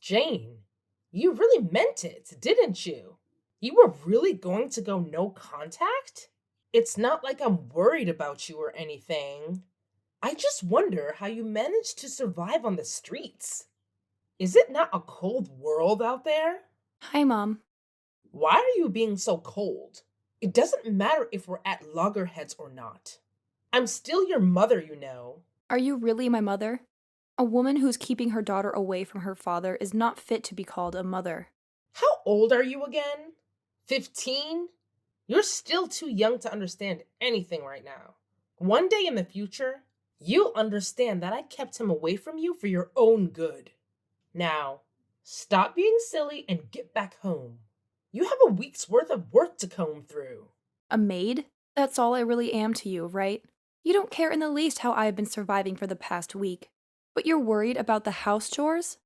Jane, you really meant it, didn't you? You were really going to go no contact? It's not like I'm worried about you or anything. I just wonder how you managed to survive on the streets. Is it not a cold world out there? Hi, Mom. Why are you being so cold? It doesn't matter if we're at loggerheads or not. I'm still your mother, you know. Are you really my mother? A woman who's keeping her daughter away from her father is not fit to be called a mother. How old are you again? 15? You're still too young to understand anything right now. One day in the future, you'll understand that I kept him away from you for your own good. Now, stop being silly and get back home. You have a week's worth of work to comb through. A maid? That's all I really am to you, right? You don't care in the least how I've been surviving for the past week. But you're worried about the house chores?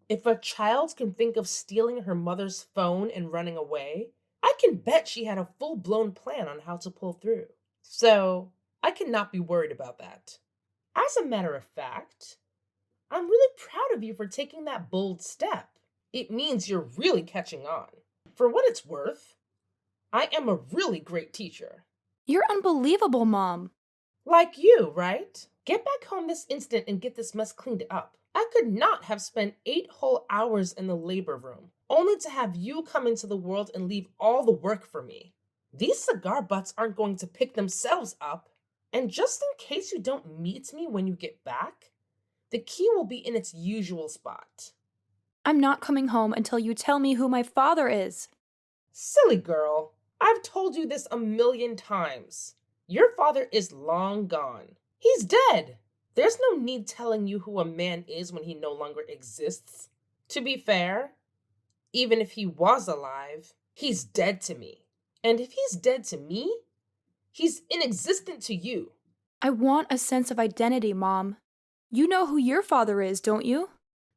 If a child can think of stealing her mother's phone and running away, I can bet she had a full blown plan on how to pull through. So, I cannot be worried about that. As a matter of fact, I'm really proud of you for taking that bold step. It means you're really catching on. For what it's worth, I am a really great teacher. You're unbelievable, Mom. Like you, right? Get back home this instant and get this mess cleaned up. I could not have spent 8 whole hours in the labor room, only to have you come into the world and leave all the work for me. These cigar butts aren't going to pick themselves up. And just in case you don't meet me when you get back, the key will be in its usual spot. I'm not coming home until you tell me who my father is. Silly girl, I've told you this a million times. Your father is long gone. He's dead. There's no need telling you who a man is when he no longer exists. To be fair, even if he was alive, he's dead to me. And if he's dead to me, he's inexistent to you. I want a sense of identity, Mom. You know who your father is, don't you?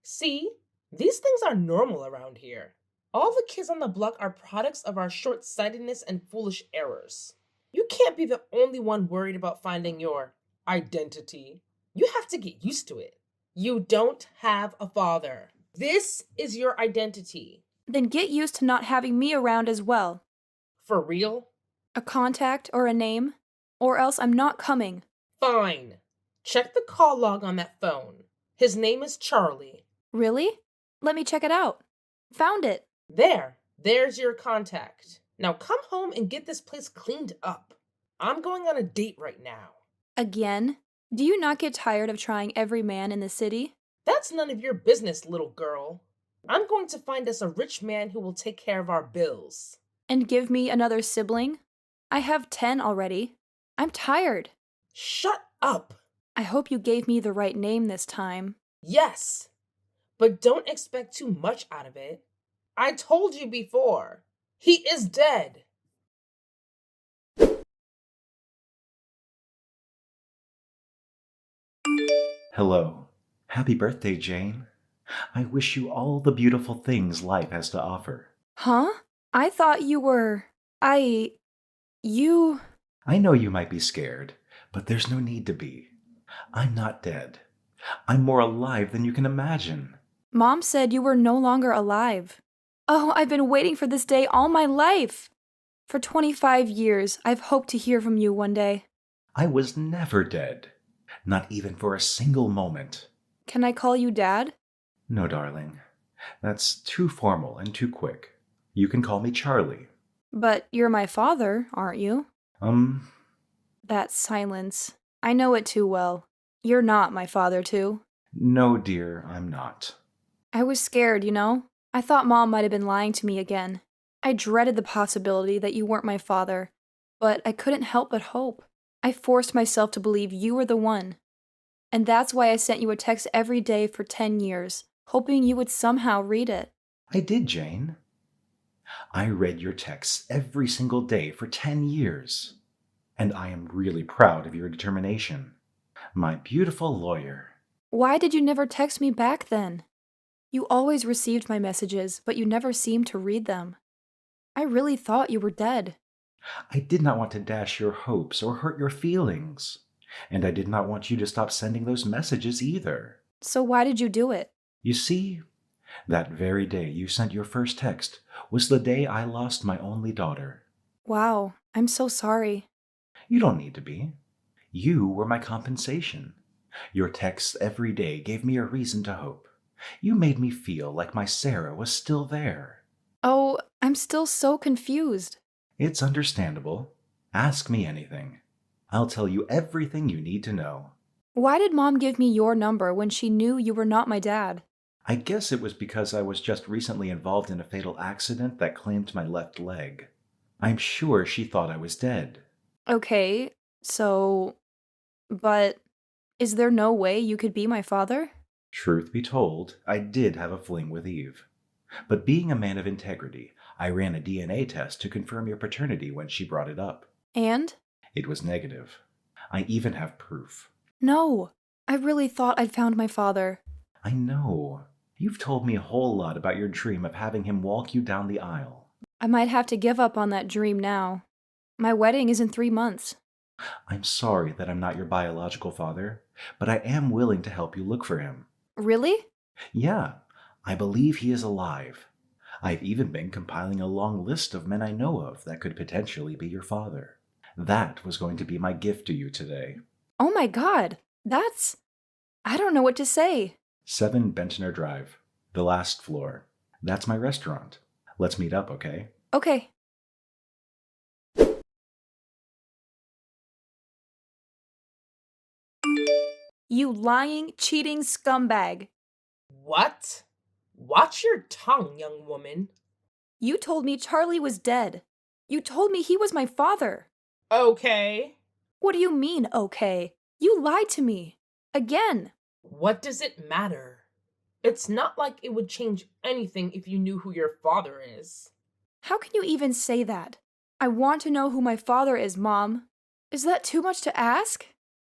See, these things are normal around here. All the kids on the block are products of our short sightedness and foolish errors. You can't be the only one worried about finding your identity. You have to get used to it. You don't have a father. This is your identity. Then get used to not having me around as well. For real? A contact or a name? Or else I'm not coming. Fine. Check the call log on that phone. His name is Charlie. Really? Let me check it out. Found it. There's your contact. Now come home and get this place cleaned up. I'm going on a date right now. Again? Do you not get tired of trying every man in the city? That's none of your business, little girl. I'm going to find us a rich man who will take care of our bills. And give me another sibling? I have 10 already. I'm tired. Shut up! I hope you gave me the right name this time. Yes, but don't expect too much out of it. I told you before, he is dead. Hello. Happy birthday, Jane. I wish you all the beautiful things life has to offer. Huh? I thought you were... You... I know you might be scared, but there's no need to be. I'm not dead. I'm more alive than you can imagine. Mom said you were no longer alive. Oh, I've been waiting for this day all my life. For 25 years, I've hoped to hear from you one day. I was never dead. Not even for a single moment. Can I call you Dad? No, darling. That's too formal and too quick. You can call me Charlie. But you're my father, aren't you? That silence. I know it too well. You're not my father, too. No, dear, I'm not. I was scared, you know? I thought Mom might have been lying to me again. I dreaded the possibility that you weren't my father, but I couldn't help but hope. I forced myself to believe you were the one. And that's why I sent you a text every day for 10 years, hoping you would somehow read it. I did, Jane. I read your texts every single day for 10 years. And I am really proud of your determination. My beautiful lawyer. Why did you never text me back then? You always received my messages, but you never seemed to read them. I really thought you were dead. I did not want to dash your hopes or hurt your feelings. And I did not want you to stop sending those messages either. So why did you do it? You see, that very day you sent your first text was the day I lost my only daughter. Wow, I'm so sorry. You don't need to be. You were my compensation. Your texts every day gave me a reason to hope. You made me feel like my Sarah was still there. Oh, I'm still so confused. It's understandable. Ask me anything. I'll tell you everything you need to know. Why did Mom give me your number when she knew you were not my dad? I guess it was because I was just recently involved in a fatal accident that claimed my left leg. I'm sure she thought I was dead. Okay, but is there no way you could be my father? Truth be told, I did have a fling with Eve. But being a man of integrity, I ran a DNA test to confirm your paternity when she brought it up. And? It was negative. I even have proof. No, I really thought I'd found my father. I know. You've told me a whole lot about your dream of having him walk you down the aisle. I might have to give up on that dream now. My wedding is in 3 months. I'm sorry that I'm not your biological father, but I am willing to help you look for him. Really? Yeah, I believe he is alive. I've even been compiling a long list of men I know of that could potentially be your father. That was going to be my gift to you today. Oh my god, I don't know what to say. 7 Bentner Drive, the last floor. That's my restaurant. Let's meet up, okay? Okay. You lying, cheating scumbag. What? Watch your tongue, young woman. You told me Charlie was dead. You told me he was my father. Okay. What do you mean, okay? You lied to me. Again. What does it matter? It's not like it would change anything if you knew who your father is. How can you even say that? I want to know who my father is, Mom. Is that too much to ask?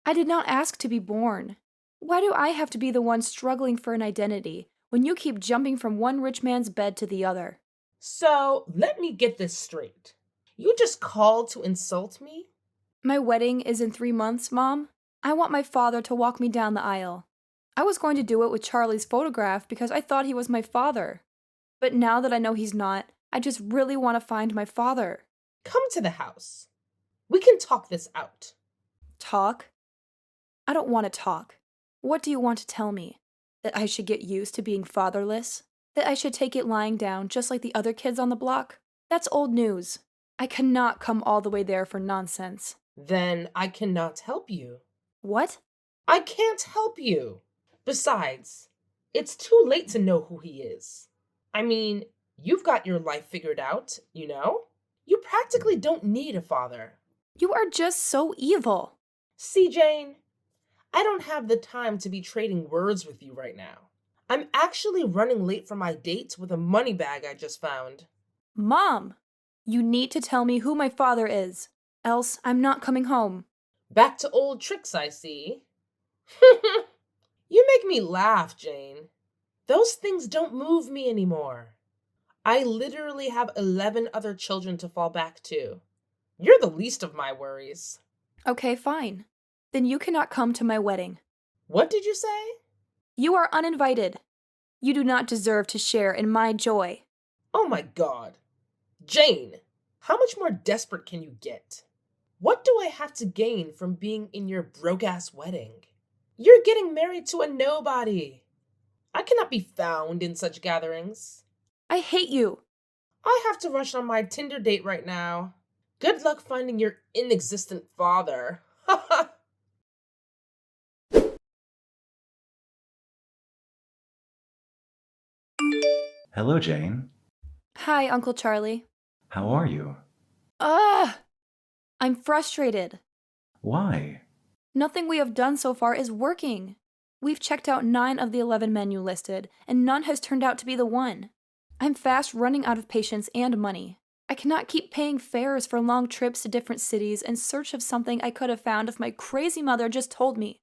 I did not ask to be born. Why do I have to be the one struggling for an identity when you keep jumping from one rich man's bed to the other? So, let me get this straight. You just called to insult me? My wedding is in 3 months, Mom. I want my father to walk me down the aisle. I was going to do it with Charlie's photograph because I thought he was my father. But now that I know he's not, I just really want to find my father. Come to the house. We can talk this out. Talk? I don't want to talk. What do you want to tell me? That I should get used to being fatherless? That I should take it lying down just like the other kids on the block? That's old news. I cannot come all the way there for nonsense. Then I cannot help you. What? I can't help you. Besides, it's too late to know who he is. I mean, you've got your life figured out, you know? You practically don't need a father. You are just so evil. See, Jane, I don't have the time to be trading words with you right now. I'm actually running late for my date with a money bag I just found. Mom, you need to tell me who my father is, else I'm not coming home. Back to old tricks, I see. You make me laugh, Jane. Those things don't move me anymore. I literally have 11 other children to fall back to. You're the least of my worries. Okay, fine. Then you cannot come to my wedding. What did you say? You are uninvited. You do not deserve to share in my joy. Oh my god. Jane, how much more desperate can you get? What do I have to gain from being in your broke-ass wedding? You're getting married to a nobody. I cannot be found in such gatherings. I hate you. I have to rush on my Tinder date right now. Good luck finding your inexistent father. Hello, Jane. Hi, Uncle Charlie. How are you? Ugh! I'm frustrated. Why? Nothing we have done so far is working. We've checked out 9 of the 11 men you listed, and none has turned out to be the one. I'm fast running out of patience and money. I cannot keep paying fares for long trips to different cities in search of something I could have found if my crazy mother just told me.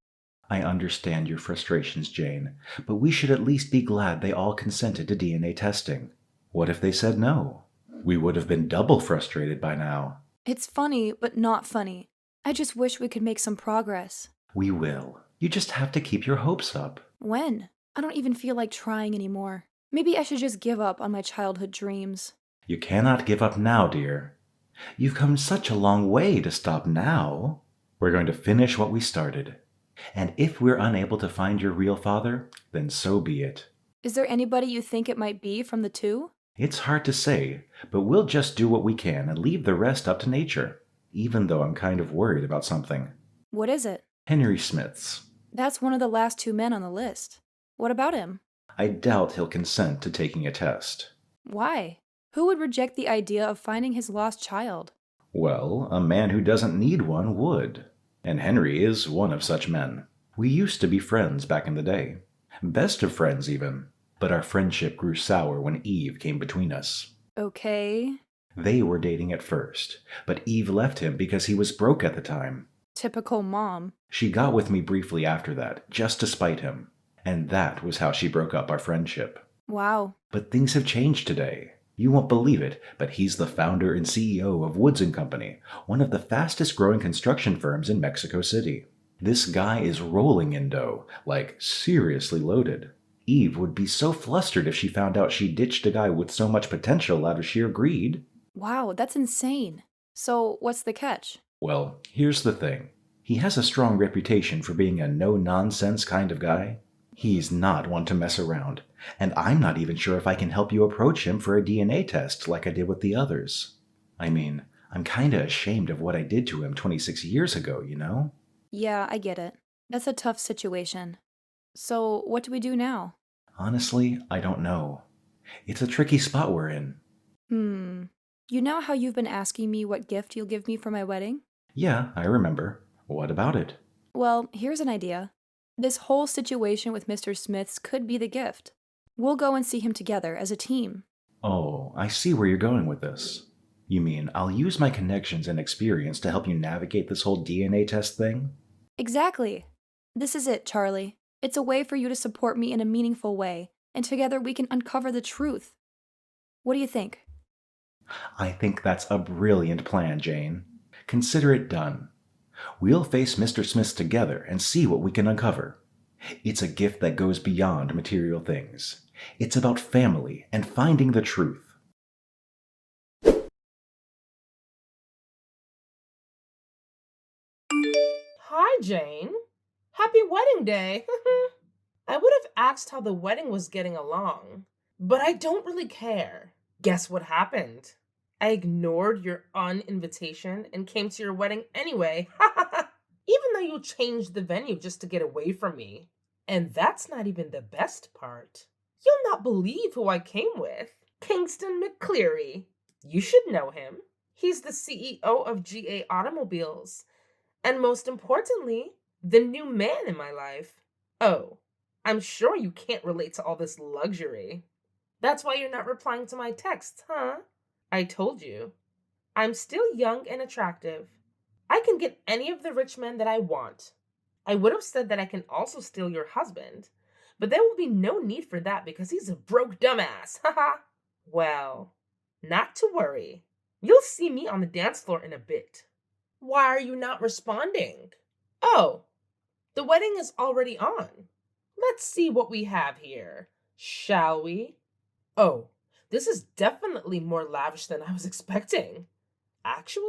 I understand your frustrations, Jane, but we should at least be glad they all consented to DNA testing. What if they said no? We would have been double frustrated by now. It's funny, but not funny. I just wish we could make some progress. We will. You just have to keep your hopes up. When? I don't even feel like trying anymore. Maybe I should just give up on my childhood dreams. You cannot give up now, dear. You've come such a long way to stop now. We're going to finish what we started. And if we're unable to find your real father, then so be it. Is there anybody you think it might be from the two? It's hard to say, but we'll just do what we can and leave the rest up to nature, even though I'm kind of worried about something. What is it? Henry Smith's. That's one of the last two men on the list. What about him? I doubt he'll consent to taking a test. Why? Who would reject the idea of finding his lost child? Well, a man who doesn't need one would. And Henry is one of such men. We used to be friends back in the day. Best of friends, even. But our friendship grew sour when Eve came between us. Okay. They were dating at first, but Eve left him because he was broke at the time. Typical mom. She got with me briefly after that, just to spite him. And that was how she broke up our friendship. Wow. But things have changed today. You won't believe it, but he's the founder and CEO of Woods & Company, one of the fastest growing construction firms in Mexico City. This guy is rolling in dough, like seriously loaded. Eve would be so flustered if she found out she ditched a guy with so much potential out of sheer greed. Wow, that's insane. So, what's the catch? Well, here's the thing. He has a strong reputation for being a no-nonsense kind of guy. He's not one to mess around, and I'm not even sure if I can help you approach him for a DNA test like I did with the others. I mean, I'm kinda ashamed of what I did to him 26 years ago, you know? Yeah, I get it. That's a tough situation. So, what do we do now? Honestly, I don't know. It's a tricky spot we're in. You know how you've been asking me what gift you'll give me for my wedding? Yeah, I remember. What about it? Well, here's an idea. This whole situation with Mr. Smith's could be the gift. We'll go and see him together as a team. Oh, I see where you're going with this. You mean I'll use my connections and experience to help you navigate this whole DNA test thing? Exactly. This is it, Charlie. It's a way for you to support me in a meaningful way, and together we can uncover the truth. What do you think? I think that's a brilliant plan, Jane. Consider it done. We'll face Mr. Smith together and see what we can uncover. It's a gift that goes beyond material things. It's about family and finding the truth. Hi, Jane. Happy wedding day. I would have asked how the wedding was getting along, but I don't really care. Guess what happened? I ignored your invitation and came to your wedding anyway. Even though you changed the venue just to get away from me. And that's not even the best part. You'll not believe who I came with. Kingston McCleary. You should know him. He's the CEO of GA Automobiles. And most importantly, the new man in my life. Oh, I'm sure you can't relate to all this luxury. That's why you're not replying to my texts, huh? I told you. I'm still young and attractive. I can get any of the rich men that I want. I would have said that I can also steal your husband, but there will be no need for that because he's a broke dumbass. Haha. Well, not to worry. You'll see me on the dance floor in a bit. Why are you not responding? Oh, the wedding is already on. Let's see what we have here, shall we? Oh, this is definitely more lavish than I was expecting. Actually,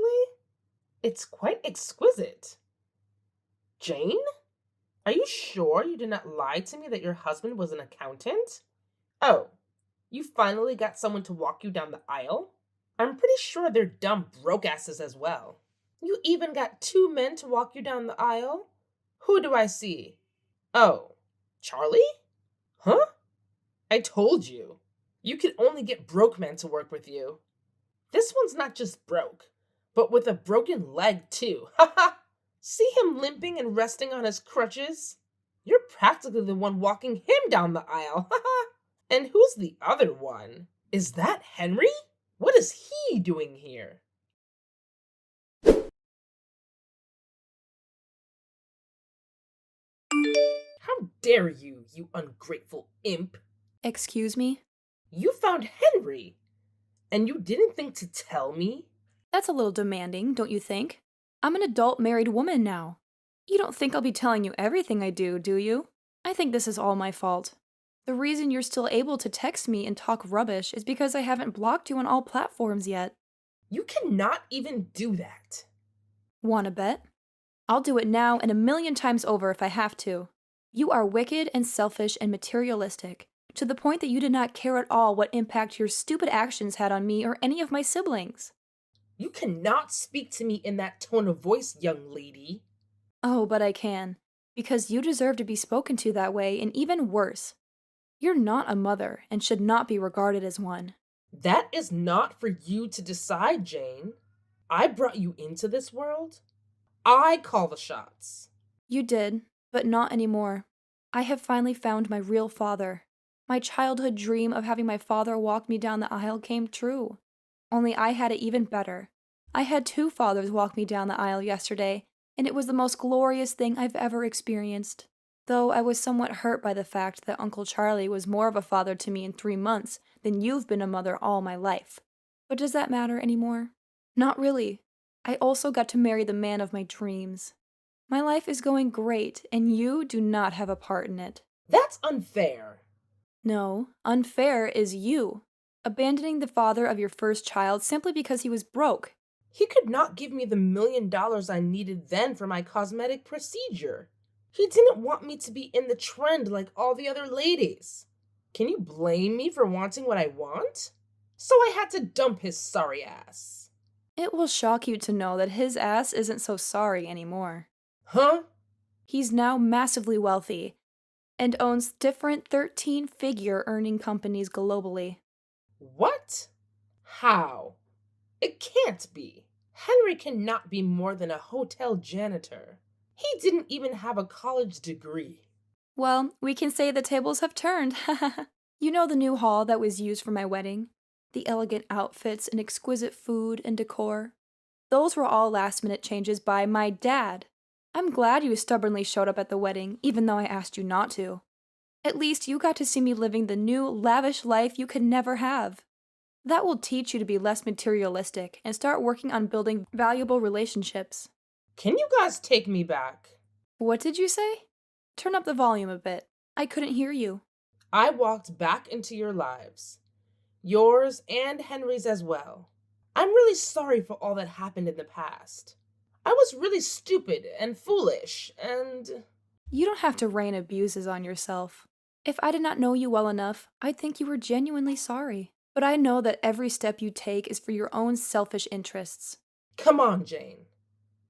it's quite exquisite. Jane? Are you sure you did not lie to me that your husband was an accountant? Oh, you finally got someone to walk you down the aisle? I'm pretty sure they're dumb broke asses as well. You even got two men to walk you down the aisle? Who do I see? Oh, Charlie? Huh? I told you. You could only get broke men to work with you. This one's not just broke, but with a broken leg too. Haha! See him limping and resting on his crutches? You're practically the one walking him down the aisle. Haha! And who's the other one? Is that Henry? What is he doing here? How dare you, you ungrateful imp? Excuse me? You found Henry, and you didn't think to tell me? That's a little demanding, don't you think? I'm an adult married woman now. You don't think I'll be telling you everything I do you? I think this is all my fault. The reason you're still able to text me and talk rubbish is because I haven't blocked you on all platforms yet. You cannot even do that. Wanna bet? I'll do it now and a million times over if I have to. You are wicked and selfish and materialistic, to the point that you did not care at all what impact your stupid actions had on me or any of my siblings. You cannot speak to me in that tone of voice, young lady. Oh, but I can. Because you deserve to be spoken to that way, and even worse. You're not a mother and should not be regarded as one. That is not for you to decide, Jane. I brought you into this world. I call the shots. You did, but not anymore. I have finally found my real father. My childhood dream of having my father walk me down the aisle came true. Only I had it even better. I had two fathers walk me down the aisle yesterday, and it was the most glorious thing I've ever experienced. Though I was somewhat hurt by the fact that Uncle Charlie was more of a father to me in 3 months than you've been a mother all my life. But does that matter anymore? Not really. I also got to marry the man of my dreams. My life is going great, and you do not have a part in it. That's unfair. No, unfair is you. Abandoning the father of your first child simply because he was broke. He could not give me the $1 million I needed then for my cosmetic procedure. He didn't want me to be in the trend like all the other ladies. Can you blame me for wanting what I want? So I had to dump his sorry ass. It will shock you to know that his ass isn't so sorry anymore. Huh? He's now massively wealthy and owns different 13-figure earning companies globally. What? How? It can't be. Henry cannot be more than a hotel janitor. He didn't even have a college degree. Well, we can say the tables have turned. You know the new hall that was used for my wedding? The elegant outfits and exquisite food and decor? Those were all last-minute changes by my dad. I'm glad you stubbornly showed up at the wedding, even though I asked you not to. At least you got to see me living the new, lavish life you could never have. That will teach you to be less materialistic and start working on building valuable relationships. Can you guys take me back? What did you say? Turn up the volume a bit. I couldn't hear you. I walked back into your lives. Yours and Henry's as well. I'm really sorry for all that happened in the past. I was really stupid and foolish, and You don't have to rain abuses on yourself. If I did not know you well enough, I'd think you were genuinely sorry. But I know that every step you take is for your own selfish interests. come on, Jane.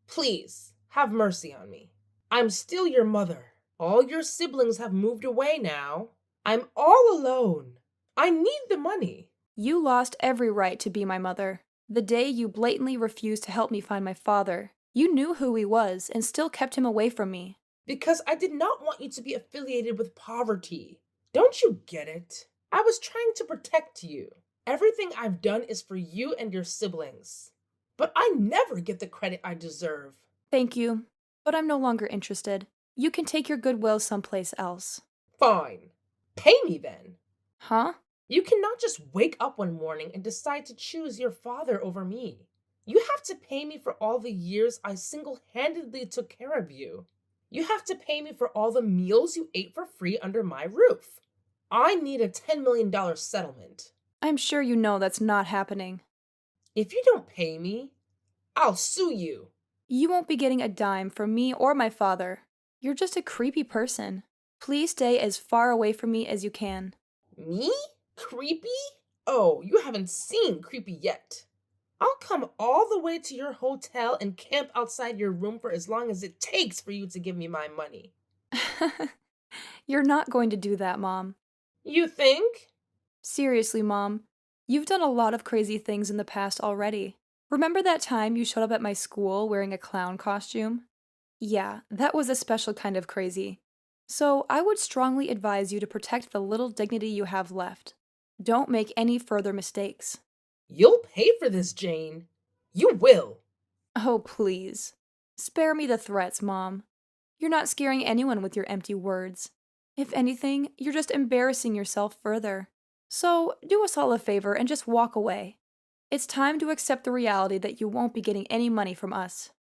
Please, have mercy on me. I'm still your mother. All your siblings have moved away now. I'm all alone. I need the money. You lost every right to be my mother. The day you blatantly refused to help me find my father, you knew who he was and still kept him away from me. Because I did not want you to be affiliated with poverty. Don't you get it? I was trying to protect you. Everything I've done is for you and your siblings. But I never get the credit I deserve. Thank you, but I'm no longer interested. You can take your goodwill someplace else. Fine. Pay me then. Huh? You cannot just wake up one morning and decide to choose your father over me. You have to pay me for all the years I single-handedly took care of you. You have to pay me for all the meals you ate for free under my roof. I need a $10 million settlement. I'm sure you know that's not happening. If you don't pay me, I'll sue you. You won't be getting a dime from me or my father. You're just a creepy person. Please stay as far away from me as you can. Me? Creepy? Oh, you haven't seen creepy yet. I'll come all the way to your hotel and camp outside your room for as long as it takes for you to give me my money. You're not going to do that, Mom. You think? Seriously, Mom. You've done a lot of crazy things in the past already. Remember that time you showed up at my school wearing a clown costume? Yeah, that was a special kind of crazy. So I would strongly advise you to protect the little dignity you have left. Don't make any further mistakes. You'll pay for this, Jane. You will. Oh, please. Spare me the threats, Mom. You're not scaring anyone with your empty words. If anything, you're just embarrassing yourself further. So, do us all a favor and just walk away. It's time to accept the reality that you won't be getting any money from us.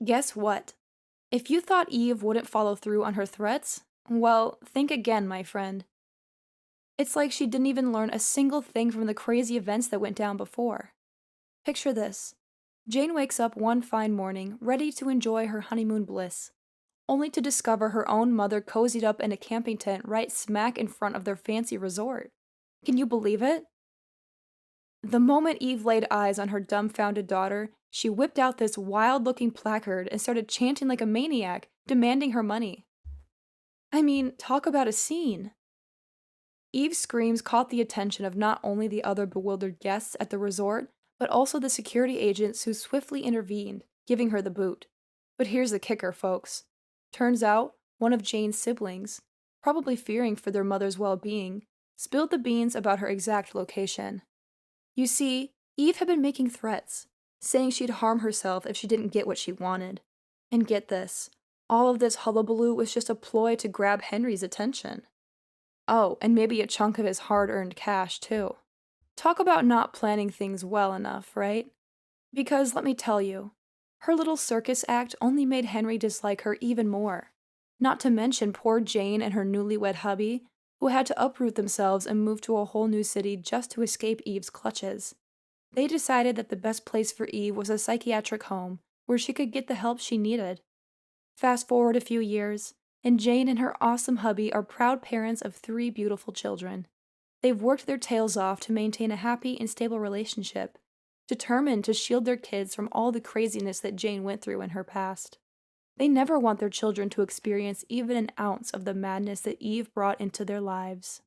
Guess what? If you thought Eve wouldn't follow through on her threats, well, think again, my friend. It's like she didn't even learn a single thing from the crazy events that went down before. Picture this. Jane wakes up one fine morning, ready to enjoy her honeymoon bliss, only to discover her own mother cozied up in a camping tent right smack in front of their fancy resort. Can you believe it? The moment Eve laid eyes on her dumbfounded daughter, she whipped out this wild looking placard and started chanting like a maniac, demanding her money. I mean, talk about a scene. Eve's screams caught the attention of not only the other bewildered guests at the resort, but also the security agents who swiftly intervened, giving her the boot. But here's the kicker, folks. Turns out, one of Jane's siblings, probably fearing for their mother's well being, spilled the beans about her exact location. You see, Eve had been making threats, saying she'd harm herself if she didn't get what she wanted. And get this, all of this hullabaloo was just a ploy to grab Henry's attention. Oh, and maybe a chunk of his hard-earned cash, too. Talk about not planning things well enough, right? Because let me tell you, her little circus act only made Henry dislike her even more. Not to mention poor Jane and her newlywed hubby, who had to uproot themselves and move to a whole new city just to escape Eve's clutches. They decided that the best place for Eve was a psychiatric home where she could get the help she needed. Fast forward a few years, and Jane and her awesome hubby are proud parents of 3 beautiful children. They've worked their tails off to maintain a happy and stable relationship, determined to shield their kids from all the craziness that Jane went through in her past. They never want their children to experience even an ounce of the madness that Eve brought into their lives.